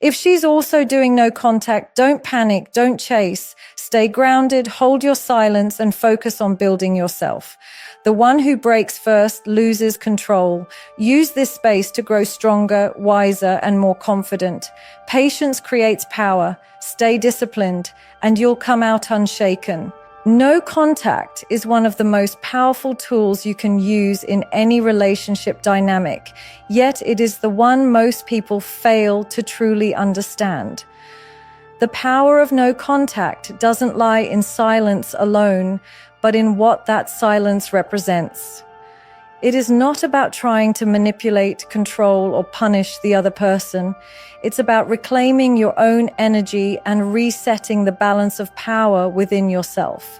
If she's also doing no contact, don't panic, don't chase. Stay grounded, hold your silence, and focus on building yourself. The one who breaks first loses control. Use this space to grow stronger, wiser, and more confident. Patience creates power. Stay disciplined, and you'll come out unshaken. No contact is one of the most powerful tools you can use in any relationship dynamic, yet it is the one most people fail to truly understand. The power of no contact doesn't lie in silence alone, but in what that silence represents. It is not about trying to manipulate, control, or punish the other person. It's about reclaiming your own energy and resetting the balance of power within yourself.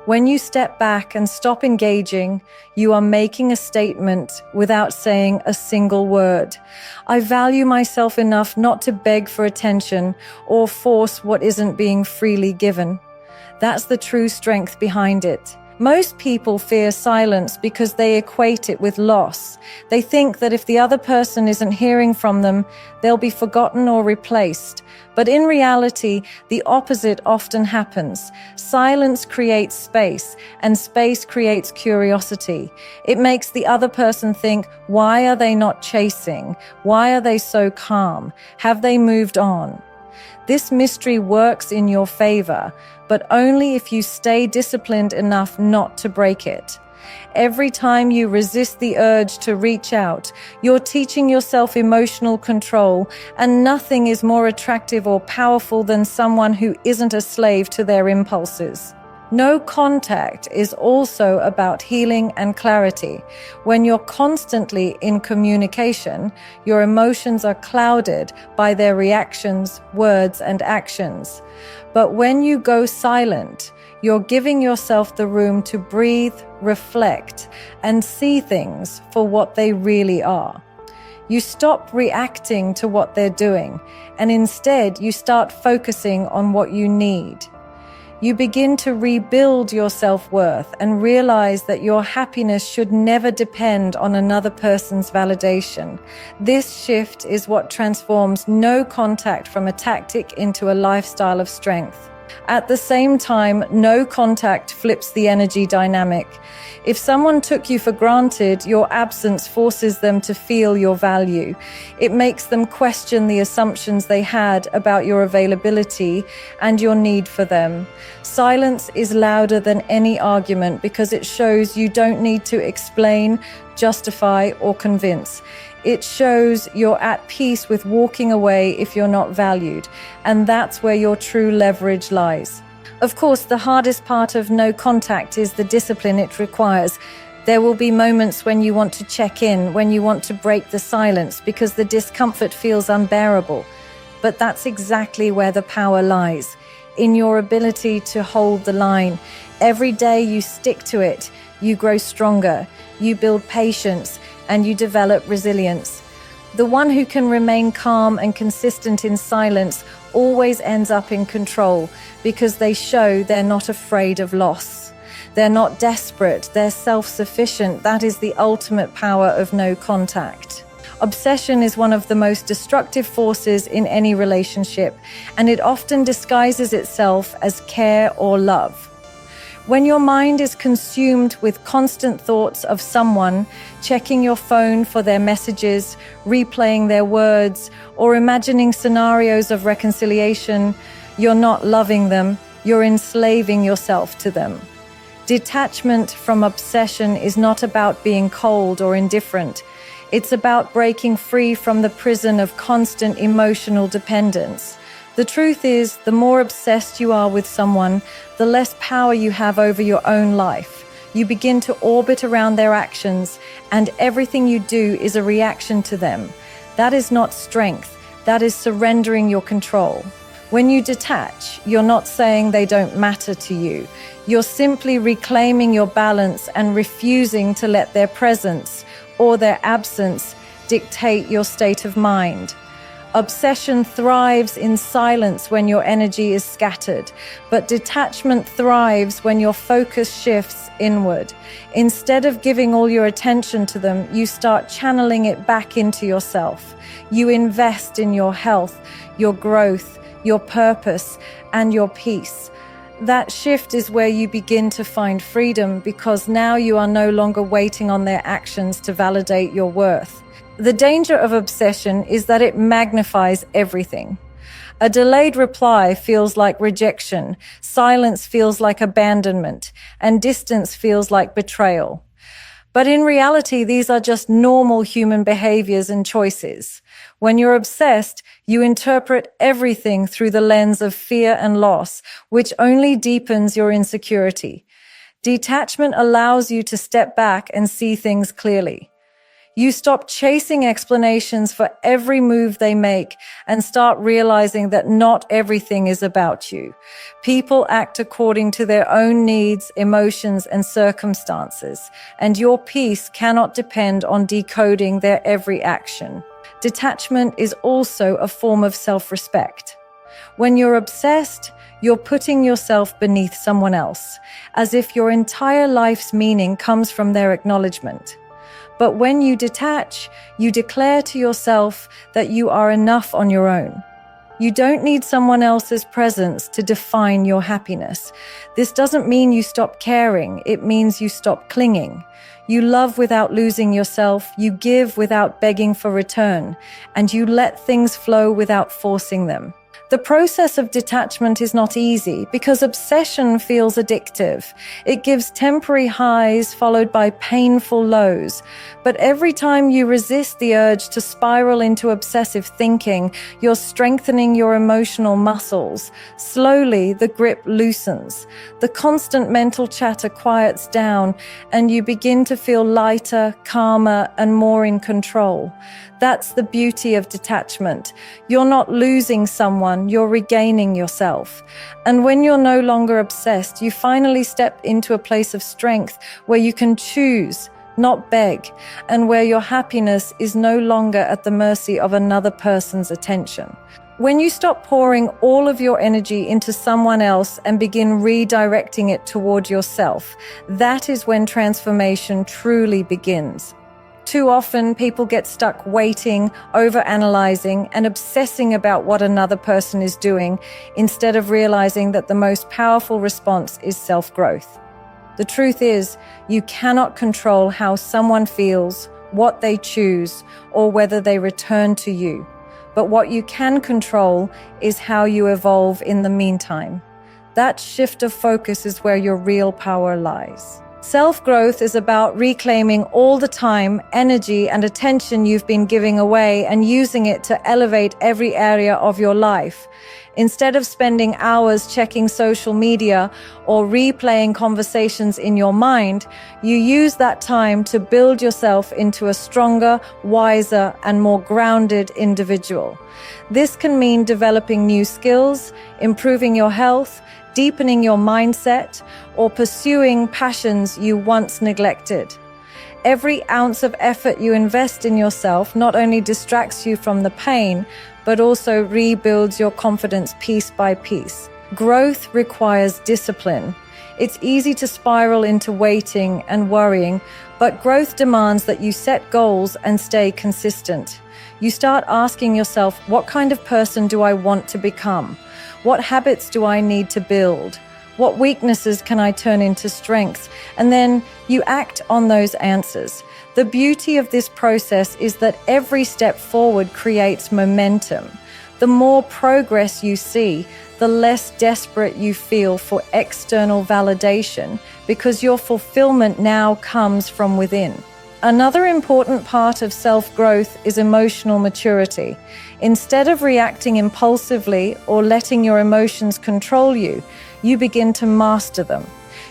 When you step back and stop engaging, you are making a statement without saying a single word. I value myself enough not to beg for attention or force what isn't being freely given. That's the true strength behind it. Most people fear silence because they equate it with loss. They think that if the other person isn't hearing from them, they'll be forgotten or replaced. But in reality, the opposite often happens. Silence creates space, and space creates curiosity. It makes the other person think, why are they not chasing? Why are they so calm? Have they moved on? This mystery works in your favor, but only if you stay disciplined enough not to break it. Every time you resist the urge to reach out, you're teaching yourself emotional control, and nothing is more attractive or powerful than someone who isn't a slave to their impulses. No contact is also about healing and clarity. When you're constantly in communication, your emotions are clouded by their reactions, words, and actions. But when you go silent, you're giving yourself the room to breathe, reflect, and see things for what they really are. You stop reacting to what they're doing, and instead you start focusing on what you need. You begin to rebuild your self-worth and realize that your happiness should never depend on another person's validation. This shift is what transforms no contact from a tactic into a lifestyle of strength. At the same time, no contact flips the energy dynamic. If someone took you for granted, your absence forces them to feel your value. It makes them question the assumptions they had about your availability and your need for them. Silence is louder than any argument because it shows you don't need to explain, justify, or convince. It shows you're at peace with walking away if you're not valued, and that's where your true leverage lies. Of course, the hardest part of no contact is the discipline it requires. There will be moments when you want to check in, when you want to break the silence because the discomfort feels unbearable. But that's exactly where the power lies, in your ability to hold the line. Every day you stick to it, you grow stronger, you build patience, and you develop resilience. The one who can remain calm and consistent in silence always ends up in control because they show they're not afraid of loss. They're not desperate, they're self-sufficient. That is the ultimate power of no contact. Obsession is one of the most destructive forces in any relationship, and it often disguises itself as care or love. When your mind is consumed with constant thoughts of someone, checking your phone for their messages, replaying their words, or imagining scenarios of reconciliation, you're not loving them, you're enslaving yourself to them. Detachment from obsession is not about being cold or indifferent. It's about breaking free from the prison of constant emotional dependence. The truth is, the more obsessed you are with someone, the less power you have over your own life. You begin to orbit around their actions, and everything you do is a reaction to them. That is not strength, that is surrendering your control. When you detach, you're not saying they don't matter to you. You're simply reclaiming your balance and refusing to let their presence or their absence dictate your state of mind. Obsession thrives in silence when your energy is scattered, but detachment thrives when your focus shifts inward. Instead of giving all your attention to them, you start channeling it back into yourself. You invest in your health, your growth, your purpose, and your peace. That shift is where you begin to find freedom, because now you are no longer waiting on their actions to validate your worth. The danger of obsession is that it magnifies everything. A delayed reply feels like rejection, silence feels like abandonment, and distance feels like betrayal. But in reality, these are just normal human behaviors and choices. When you're obsessed, you interpret everything through the lens of fear and loss, which only deepens your insecurity. Detachment allows you to step back and see things clearly. You stop chasing explanations for every move they make and start realizing that not everything is about you. People act according to their own needs, emotions, and circumstances, and your peace cannot depend on decoding their every action. Detachment is also a form of self-respect. When you're obsessed, you're putting yourself beneath someone else, as if your entire life's meaning comes from their acknowledgement. But when you detach, you declare to yourself that you are enough on your own. You don't need someone else's presence to define your happiness. This doesn't mean you stop caring, it means you stop clinging. You love without losing yourself, you give without begging for return, and you let things flow without forcing them. The process of detachment is not easy because obsession feels addictive. It gives temporary highs followed by painful lows. But every time you resist the urge to spiral into obsessive thinking, you're strengthening your emotional muscles. Slowly, the grip loosens. The constant mental chatter quiets down, and you begin to feel lighter, calmer, and more in control. That's the beauty of detachment. You're not losing someone, you're regaining yourself. And when you're no longer obsessed, you finally step into a place of strength where you can choose, not beg, and where your happiness is no longer at the mercy of another person's attention. When you stop pouring all of your energy into someone else and begin redirecting it toward yourself, that is when transformation truly begins. Too often, people get stuck waiting, overanalyzing, and obsessing about what another person is doing, instead of realizing that the most powerful response is self-growth. The truth is, you cannot control how someone feels, what they choose, or whether they return to you. But what you can control is how you evolve in the meantime. That shift of focus is where your real power lies. Self-growth is about reclaiming all the time, energy, and attention you've been giving away and using it to elevate every area of your life. Instead of spending hours checking social media or replaying conversations in your mind, you use that time to build yourself into a stronger, wiser, and more grounded individual. This can mean developing new skills, improving your health, deepening your mindset, or pursuing passions you once neglected. Every ounce of effort you invest in yourself not only distracts you from the pain, but also rebuilds your confidence piece by piece. Growth requires discipline. It's easy to spiral into waiting and worrying, but growth demands that you set goals and stay consistent. You start asking yourself, what kind of person do I want to become? What habits do I need to build? What weaknesses can I turn into strengths? And then you act on those answers. The beauty of this process is that every step forward creates momentum. The more progress you see, the less desperate you feel for external validation, because your fulfillment now comes from within. Another important part of self-growth is emotional maturity. Instead of reacting impulsively or letting your emotions control you, you begin to master them.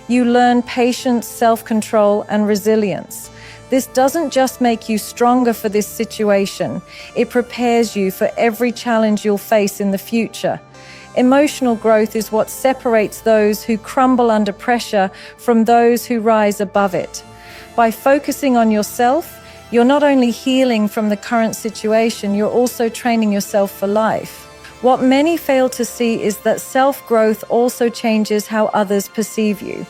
You learn patience, self-control, and resilience. This doesn't just make you stronger for this situation, it prepares you for every challenge you'll face in the future. Emotional growth is what separates those who crumble under pressure from those who rise above it. By focusing on yourself, you're not only healing from the current situation, you're also training yourself for life. What many fail to see is that self-growth also changes how others perceive you.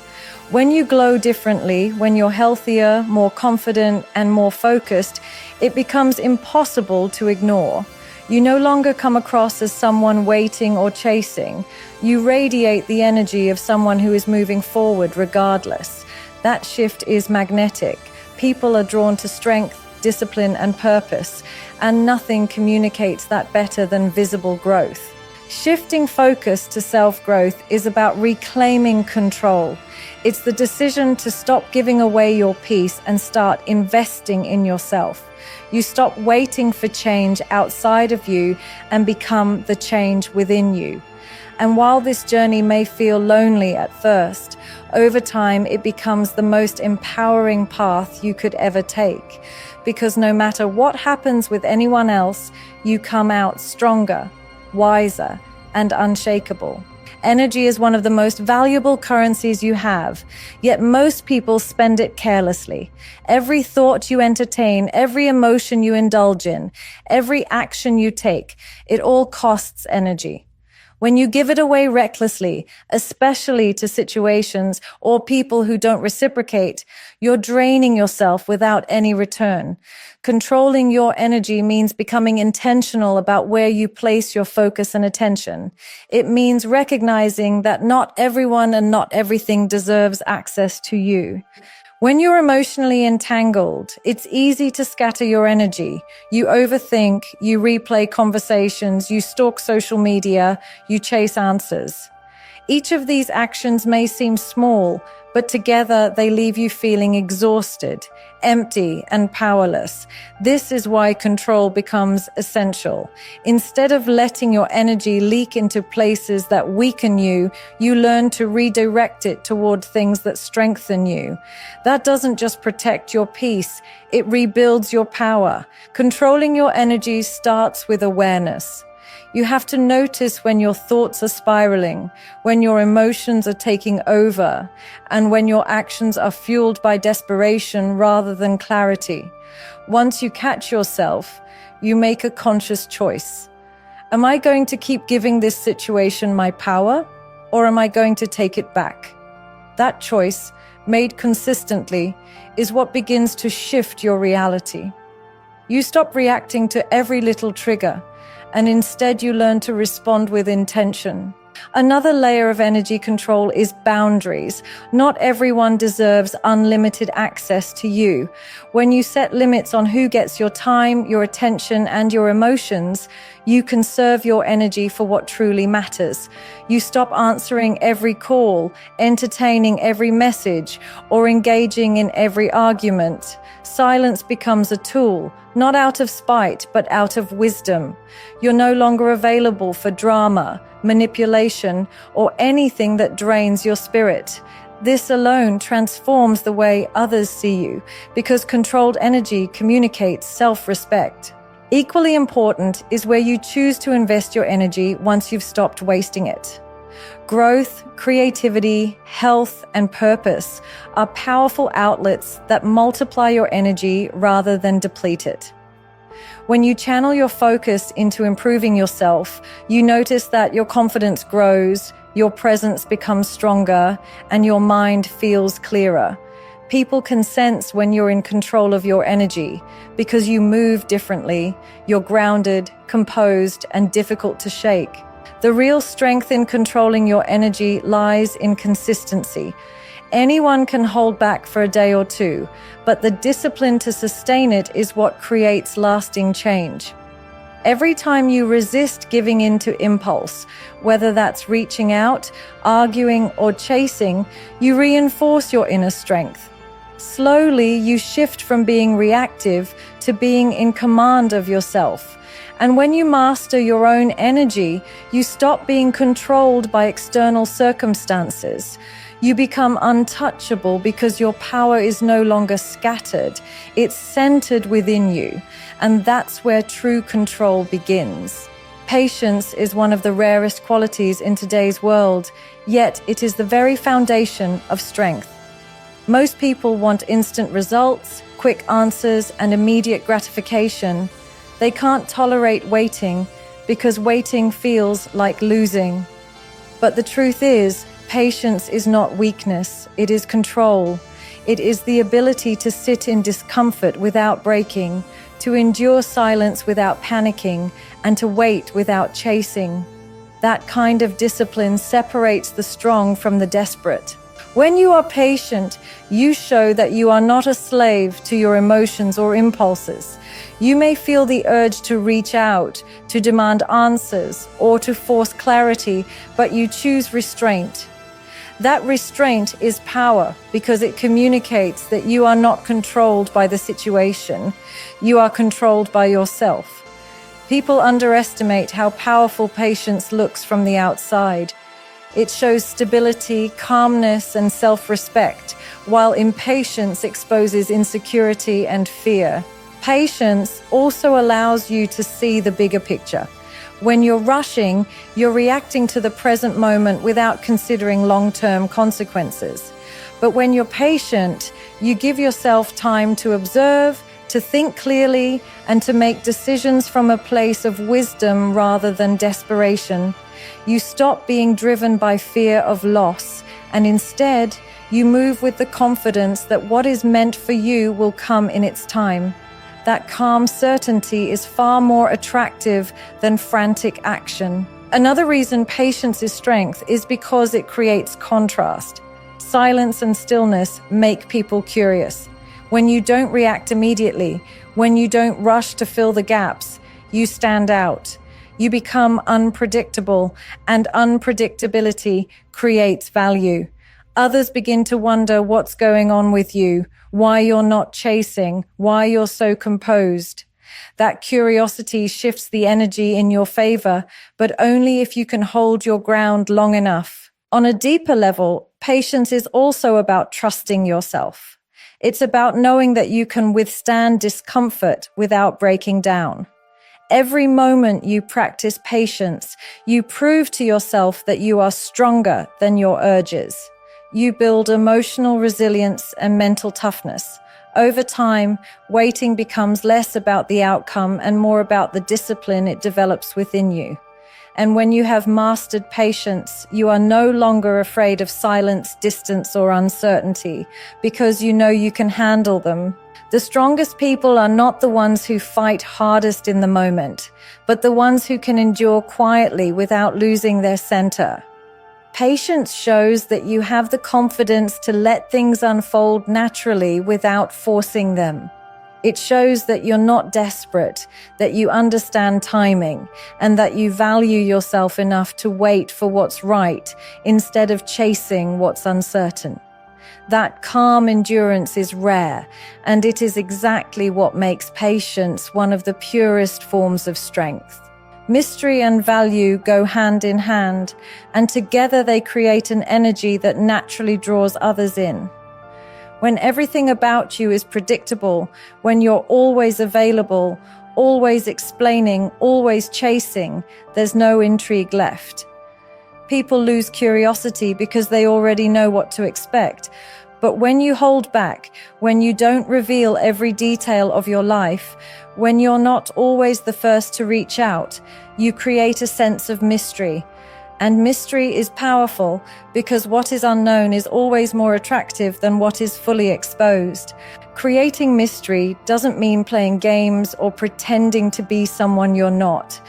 When you glow differently, when you're healthier, more confident, and more focused, it becomes impossible to ignore. You no longer come across as someone waiting or chasing. You radiate the energy of someone who is moving forward regardless. That shift is magnetic. People are drawn to strength, discipline, and purpose, and nothing communicates that better than visible growth. Shifting focus to self-growth is about reclaiming control. It's the decision to stop giving away your peace and start investing in yourself. You stop waiting for change outside of you and become the change within you. And while this journey may feel lonely at first, over time it becomes the most empowering path you could ever take. Because no matter what happens with anyone else, you come out stronger, wiser, and unshakable. Energy is one of the most valuable currencies you have, yet most people spend it carelessly. Every thought you entertain, every emotion you indulge in, every action you take, it all costs energy. When you give it away recklessly, especially to situations or people who don't reciprocate, you're draining yourself without any return. Controlling your energy means becoming intentional about where you place your focus and attention. It means recognizing that not everyone and not everything deserves access to you. When you're emotionally entangled, it's easy to scatter your energy. You overthink, you replay conversations, you stalk social media, you chase answers. Each of these actions may seem small, but together they leave you feeling exhausted, empty, and powerless. This is why control becomes essential. Instead of letting your energy leak into places that weaken you, you learn to redirect it toward things that strengthen you. That doesn't just protect your peace, it rebuilds your power. Controlling your energy starts with awareness. You have to notice when your thoughts are spiraling, when your emotions are taking over, and when your actions are fueled by desperation rather than clarity. Once you catch yourself, you make a conscious choice. Am I going to keep giving this situation my power, or am I going to take it back? That choice, made consistently, is what begins to shift your reality. You stop reacting to every little trigger, and instead you learn to respond with intention. Another layer of energy control is boundaries. Not everyone deserves unlimited access to you. When you set limits on who gets your time, your attention, and your emotions, you conserve your energy for what truly matters. You stop answering every call, entertaining every message, or engaging in every argument. Silence becomes a tool, not out of spite, but out of wisdom. You're no longer available for drama, manipulation, or anything that drains your spirit. This alone transforms the way others see you, because controlled energy communicates self-respect. Equally important is where you choose to invest your energy once you've stopped wasting it. Growth, creativity, health, and purpose are powerful outlets that multiply your energy rather than deplete it. When you channel your focus into improving yourself, you notice that your confidence grows, your presence becomes stronger, and your mind feels clearer. People can sense when you're in control of your energy because you move differently, you're grounded, composed, and difficult to shake. The real strength in controlling your energy lies in consistency. Anyone can hold back for a day or two, but the discipline to sustain it is what creates lasting change. Every time you resist giving in to impulse, whether that's reaching out, arguing, or chasing, you reinforce your inner strength. Slowly, you shift from being reactive to being in command of yourself. And when you master your own energy, you stop being controlled by external circumstances. You become untouchable because your power is no longer scattered. It's centered within you. And that's where true control begins. Patience is one of the rarest qualities in today's world, yet it is the very foundation of strength. Most people want instant results, quick answers, and immediate gratification. They can't tolerate waiting because waiting feels like losing. But the truth is, patience is not weakness, it is control. It is the ability to sit in discomfort without breaking, to endure silence without panicking, and to wait without chasing. That kind of discipline separates the strong from the desperate. When you are patient, you show that you are not a slave to your emotions or impulses. You may feel the urge to reach out, to demand answers, or to force clarity, but you choose restraint. That restraint is power because it communicates that you are not controlled by the situation. You are controlled by yourself. People underestimate how powerful patience looks from the outside. It shows stability, calmness, and self-respect, while impatience exposes insecurity and fear. Patience also allows you to see the bigger picture. When you're rushing, you're reacting to the present moment without considering long-term consequences. But when you're patient, you give yourself time to observe, to think clearly, and to make decisions from a place of wisdom rather than desperation. You stop being driven by fear of loss, and instead, you move with the confidence that what is meant for you will come in its time. That calm certainty is far more attractive than frantic action. Another reason patience is strength is because it creates contrast. Silence and stillness make people curious. When you don't react immediately, when you don't rush to fill the gaps, you stand out. You become unpredictable, and unpredictability creates value. Others begin to wonder what's going on with you, why you're not chasing, why you're so composed. That curiosity shifts the energy in your favor, but only if you can hold your ground long enough. On a deeper level, patience is also about trusting yourself. It's about knowing that you can withstand discomfort without breaking down. Every moment you practice patience, you prove to yourself that you are stronger than your urges. You build emotional resilience and mental toughness. Over time, waiting becomes less about the outcome and more about the discipline it develops within you. And when you have mastered patience, you are no longer afraid of silence, distance, or uncertainty because you know you can handle them. The strongest people are not the ones who fight hardest in the moment, but the ones who can endure quietly without losing their center. Patience shows that you have the confidence to let things unfold naturally without forcing them. It shows that you're not desperate, that you understand timing, and that you value yourself enough to wait for what's right instead of chasing what's uncertain. That calm endurance is rare, and it is exactly what makes patience one of the purest forms of strength. Mystery and value go hand in hand, and together they create an energy that naturally draws others in. When everything about you is predictable, when you're always available, always explaining, always chasing, there's no intrigue left. People lose curiosity because they already know what to expect. But when you hold back, when you don't reveal every detail of your life, when you're not always the first to reach out, you create a sense of mystery. And mystery is powerful because what is unknown is always more attractive than what is fully exposed. Creating mystery doesn't mean playing games or pretending to be someone you're not.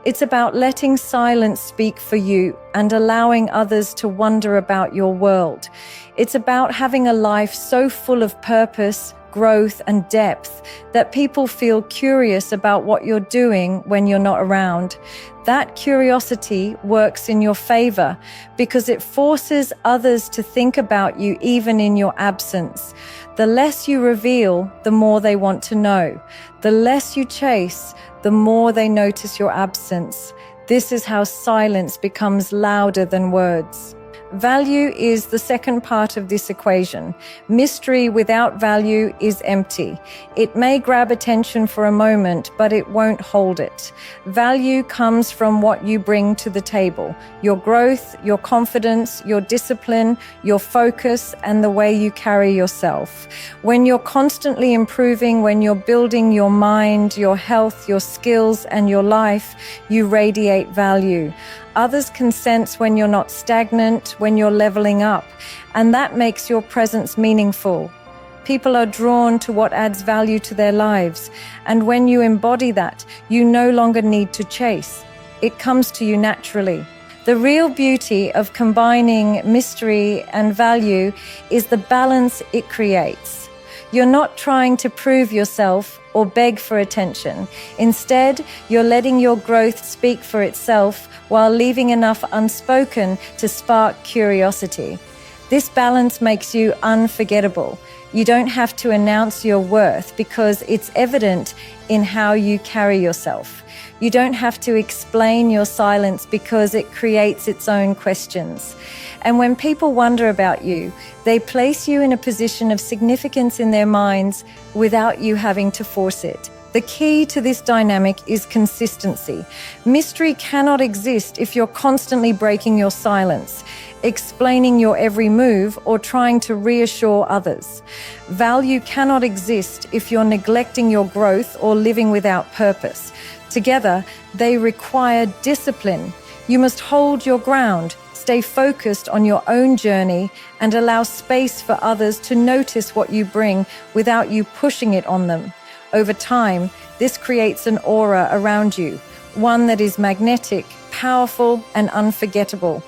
It's about letting silence speak for you and allowing others to wonder about your world. It's about having a life so full of purpose, growth, and depth that people feel curious about what you're doing when you're not around. That curiosity works in your favor because it forces others to think about you even in your absence. The less you reveal, the more they want to know. The less you chase, the more they notice your absence. This is how silence becomes louder than words. Value is the second part of this equation. Mystery without value is empty. It may grab attention for a moment, but it won't hold it. Value comes from what you bring to the table. Your growth, your confidence, your discipline, your focus, and the way you carry yourself. When you're constantly improving, when you're building your mind, your health, your skills, and your life, you radiate value. Others can sense when you're not stagnant, when you're leveling up, and that makes your presence meaningful. People are drawn to what adds value to their lives, and when you embody that, you no longer need to chase. It comes to you naturally. The real beauty of combining mystery and value is the balance it creates. You're not trying to prove yourself or beg for attention. Instead, you're letting your growth speak for itself while leaving enough unspoken to spark curiosity. This balance makes you unforgettable. You don't have to announce your worth because it's evident in how you carry yourself. You don't have to explain your silence because it creates its own questions. And when people wonder about you, they place you in a position of significance in their minds without you having to force it. The key to this dynamic is consistency. Mystery cannot exist if you're constantly breaking your silence, explaining your every move, or trying to reassure others. Value cannot exist if you're neglecting your growth or living without purpose. Together, they require discipline. You must hold your ground, stay focused on your own journey, and allow space for others to notice what you bring without you pushing it on them. Over time, this creates an aura around you, one that is magnetic, powerful, and unforgettable.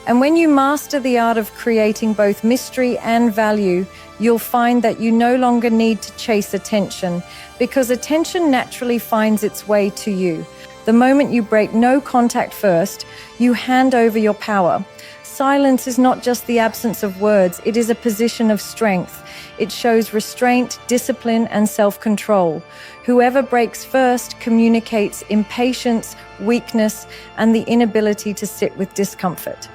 And when you master the art of creating both mystery and value, you'll find that you no longer need to chase attention, because attention naturally finds its way to you. The moment you break no contact first, you hand over your power. Silence is not just the absence of words, it is a position of strength. It shows restraint, discipline, and self-control. Whoever breaks first communicates impatience, weakness, and the inability to sit with discomfort.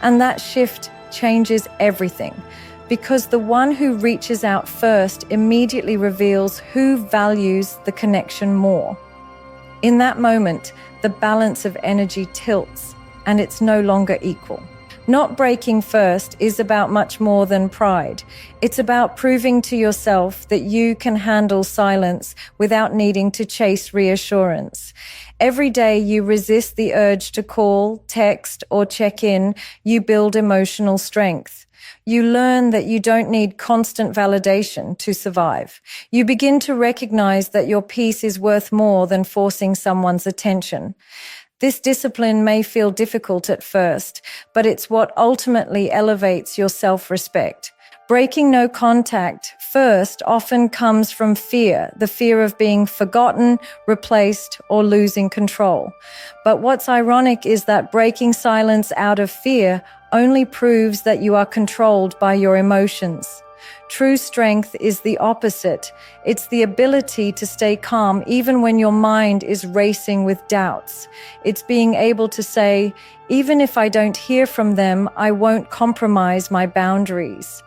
And that shift changes everything, because the one who reaches out first immediately reveals who values the connection more. In that moment, the balance of energy tilts, and it's no longer equal. Not breaking first is about much more than pride. It's about proving to yourself that you can handle silence without needing to chase reassurance. Every day you resist the urge to call, text, or check in, you build emotional strength. You learn that you don't need constant validation to survive. You begin to recognize that your peace is worth more than forcing someone's attention. This discipline may feel difficult at first, but it's what ultimately elevates your self-respect. Breaking no contact first often comes from fear, the fear of being forgotten, replaced, or losing control. But what's ironic is that breaking silence out of fear only proves that you are controlled by your emotions. True strength is the opposite. It's the ability to stay calm even when your mind is racing with doubts. It's being able to say, even if I don't hear from them, I won't compromise my boundaries.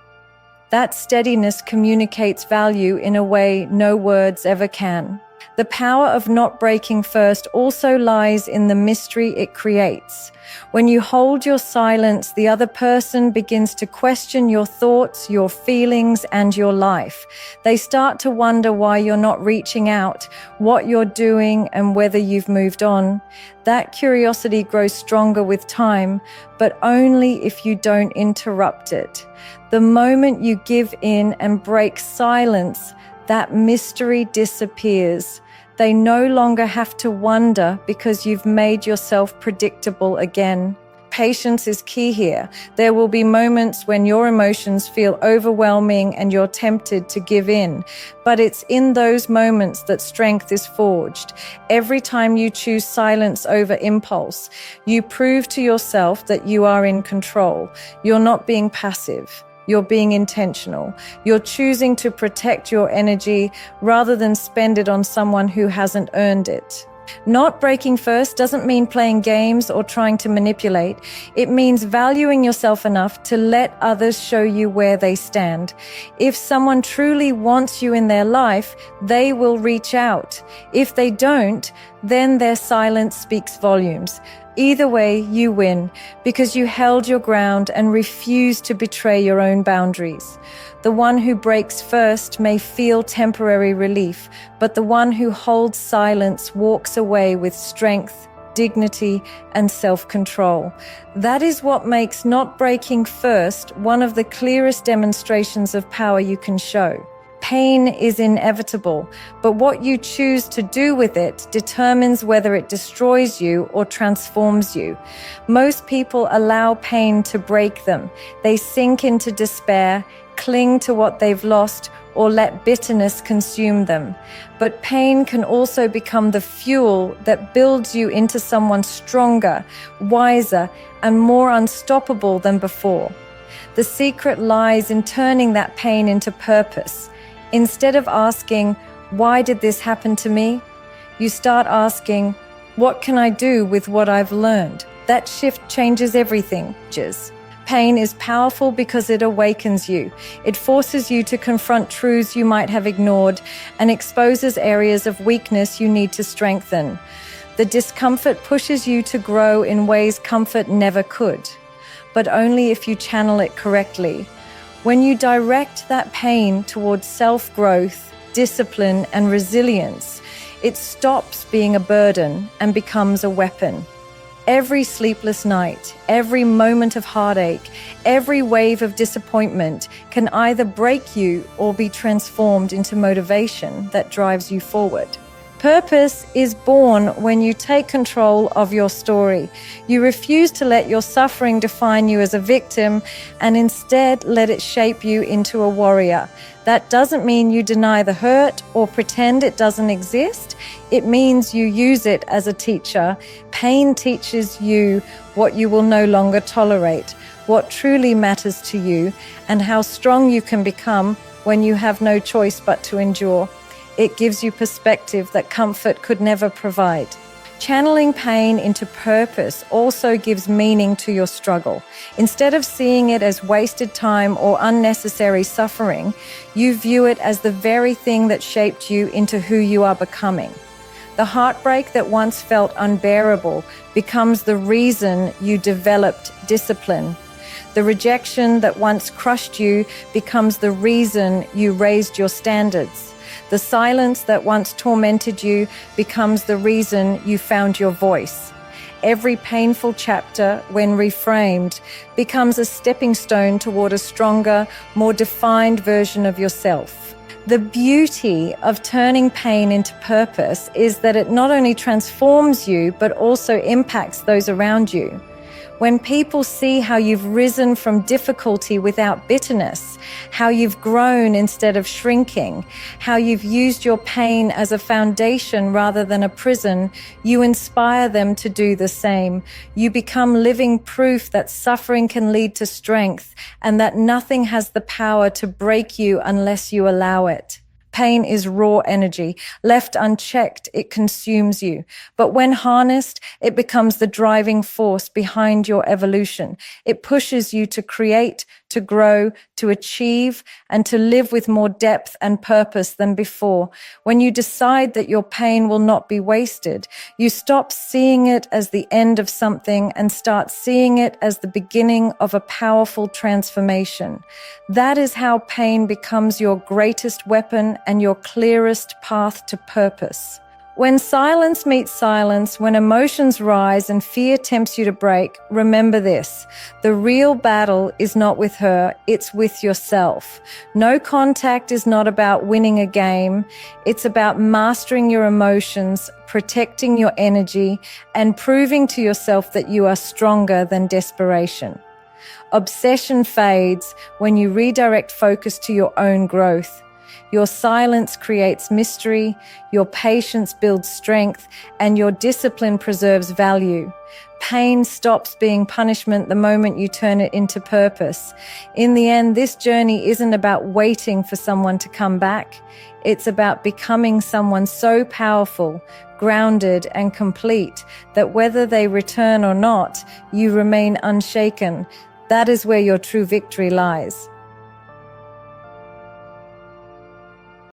That steadiness communicates value in a way no words ever can. The power of not breaking first also lies in the mystery it creates. When you hold your silence, the other person begins to question your thoughts, your feelings, and your life. They start to wonder why you're not reaching out, what you're doing, and whether you've moved on. That curiosity grows stronger with time, but only if you don't interrupt it. The moment you give in and break silence, that mystery disappears. They no longer have to wonder because you've made yourself predictable again. Patience is key here. There will be moments when your emotions feel overwhelming and you're tempted to give in. But it's in those moments that strength is forged. Every time you choose silence over impulse, you prove to yourself that you are in control. You're not being passive. You're being intentional. You're choosing to protect your energy rather than spend it on someone who hasn't earned it. Not breaking first doesn't mean playing games or trying to manipulate. It means valuing yourself enough to let others show you where they stand. If someone truly wants you in their life, they will reach out. If they don't, then their silence speaks volumes. Either way, you win because you held your ground and refused to betray your own boundaries. The one who breaks first may feel temporary relief, but the one who holds silence walks away with strength, dignity, and self-control. That is what makes not breaking first one of the clearest demonstrations of power you can show. Pain is inevitable, but what you choose to do with it determines whether it destroys you or transforms you. Most people allow pain to break them. They sink into despair, cling to what they've lost, or let bitterness consume them. But pain can also become the fuel that builds you into someone stronger, wiser, and more unstoppable than before. The secret lies in turning that pain into purpose. Instead of asking, "Why did this happen to me?" you start asking, "What can I do with what I've learned?" That shift changes everything. Pain is powerful because it awakens you. It forces you to confront truths you might have ignored and exposes areas of weakness you need to strengthen. The discomfort pushes you to grow in ways comfort never could, but only if you channel it correctly. When you direct that pain towards self-growth, discipline, and resilience, it stops being a burden and becomes a weapon. Every sleepless night, every moment of heartache, every wave of disappointment can either break you or be transformed into motivation that drives you forward. Purpose is born when you take control of your story. You refuse to let your suffering define you as a victim and instead let it shape you into a warrior. That doesn't mean you deny the hurt or pretend it doesn't exist. It means you use it as a teacher. Pain teaches you what you will no longer tolerate, what truly matters to you, and how strong you can become when you have no choice but to endure. It gives you perspective that comfort could never provide. Channeling pain into purpose also gives meaning to your struggle. Instead of seeing it as wasted time or unnecessary suffering, you view it as the very thing that shaped you into who you are becoming. The heartbreak that once felt unbearable becomes the reason you developed discipline. The rejection that once crushed you becomes the reason you raised your standards. The silence that once tormented you becomes the reason you found your voice. Every painful chapter, when reframed, becomes a stepping stone toward a stronger, more defined version of yourself. The beauty of turning pain into purpose is that it not only transforms you, but also impacts those around you. When people see how you've risen from difficulty without bitterness, how you've grown instead of shrinking, how you've used your pain as a foundation rather than a prison, you inspire them to do the same. You become living proof that suffering can lead to strength and that nothing has the power to break you unless you allow it. Pain is raw energy. Left unchecked, it consumes you. But when harnessed, it becomes the driving force behind your evolution. It pushes you to create, to grow, to achieve, and to live with more depth and purpose than before. When you decide that your pain will not be wasted, you stop seeing it as the end of something and start seeing it as the beginning of a powerful transformation. That is how pain becomes your greatest weapon and your clearest path to purpose. When silence meets silence, when emotions rise and fear tempts you to break, remember this: the real battle is not with her, it's with yourself. No contact is not about winning a game. It's about mastering your emotions, protecting your energy, and proving to yourself that you are stronger than desperation. Obsession fades when you redirect focus to your own growth. Your silence creates mystery, your patience builds strength, and your discipline preserves value. Pain stops being punishment the moment you turn it into purpose. In the end, this journey isn't about waiting for someone to come back. It's about becoming someone so powerful, grounded, and complete that whether they return or not, you remain unshaken. That is where your true victory lies.